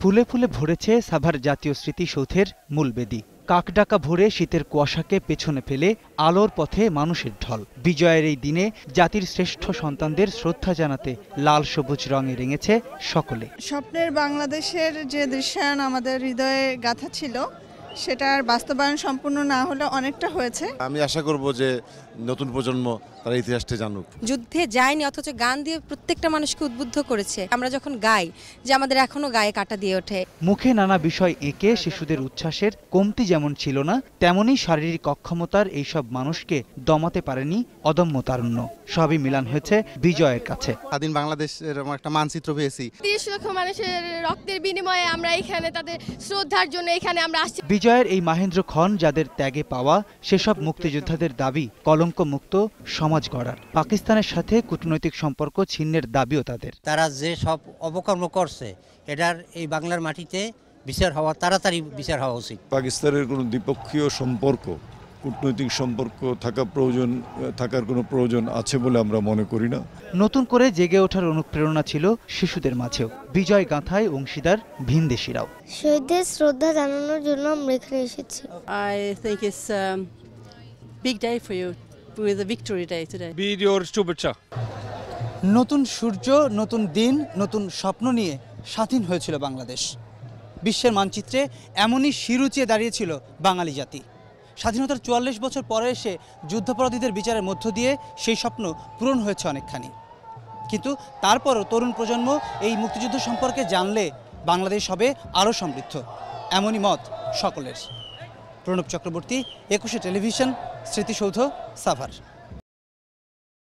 ফুলে ফুলে ভরেছে সাভার জাতীয় স্মৃতিসৌধের মূল বেদি। কাকডাকা ভোরে শীতের কুয়াশাকে পেছনে ফেলে আলোর পথে মানুষের ঢল। বিজয়ের এই দিনে জাতির শ্রেষ্ঠ সন্তানদের শ্রদ্ধা জানাতে লাল সবুজ রঙে রেঙেছে সকলে। স্বপ্নের বাংলাদেশের যে দৃশ্যায়ন আমাদের হৃদয়ে গাঁথা ছিল, সেটার বাস্তবায়ন সম্পূর্ণ না হলে অনেকটা হয়েছে। আমি আশা করব যে নতুন প্রজন্ম তারা ইতিহাসটা জানুক। যুদ্ধে যায়নি অথচ গান দিয়ে প্রত্যেকটা মানুষকে উদ্বুদ্ধ করেছে। আমরা যখন গাই যে আমাদের এখনো গায়ে কাটা দিয়ে ওঠে। মুখে নানা বিষয় এঁকে শিশুদের উচ্ছ্বাসের কমতি যেমন ছিল না, তেমনি শারীরিক অক্ষমতার এইসব মানুষকে দমাতে পারেনি অদম্য তারুণ্য। সবই মিলান হয়েছে বিজয়ের কাছে। স্বাধীন বাংলাদেশের একটা মানচিত্র পেয়েছি। 30 লক্ষ মানুষের রক্তের বিনিময়ে আমরা এখানে তাদের শ্রদ্ধার জন্য এখানে আমরা আসছি। বিজয়ের এই মাহেন্দ্র খন যাদের ত্যাগে পাওয়া, সেসব মুক্তিযোদ্ধাদের দাবি কলঙ্ক মুক্ত সমাজ গড়ার। পাকিস্তানের সাথে কূটনৈতিক সম্পর্ক ছিন্নের দাবিও তাদের। তারা যে সব অপকর্ম করছে, এটার এই বাংলার মাটিতে বিচার হওয়া, তাড়াতাড়ি বিচার হওয়া উচিত। পাকিস্তানের কোনো দ্বিপক্ষীয় সম্পর্ক, কূটনৈতিক সম্পর্ক থাকার কোনো প্রয়োজন আছে বলে আমরা মনে করি না। নতুন করে জেগে ওঠার অনুপ্রেরণা ছিল শিশুদের মাঝেও। বিজয় গাঁথায় অংশীদার ভিনদেশিরাও। শহীদদের শ্রদ্ধা জানানোর জন্য আমরা এখানে এসেছি। I think it's a big day for you with the victory day today. বিজয়ের শুভেচ্ছা। নতুন সূর্য, নতুন দিন, নতুন স্বপ্ন নিয়ে স্বাধীন হয়েছিল বাংলাদেশ। বিশ্বের মানচিত্রে এমনই শিরুচিয়ে দাঁড়িয়েছিল বাঙালি জাতি। স্বাধীনতার 44 বছর পরে এসে যুদ্ধাপরাধীদের বিচারের মধ্য দিয়ে সেই স্বপ্ন পূরণ হয়েছে অনেকখানি। কিন্তু তারপরও তরুণ প্রজন্ম এই মুক্তিযুদ্ধ সম্পর্কে জানলে বাংলাদেশ হবে আরও সমৃদ্ধ, এমনই মত সকলের। প্রণব চক্রবর্তী, 21 টেলিভিশন, স্মৃতিসৌধ, সাভার।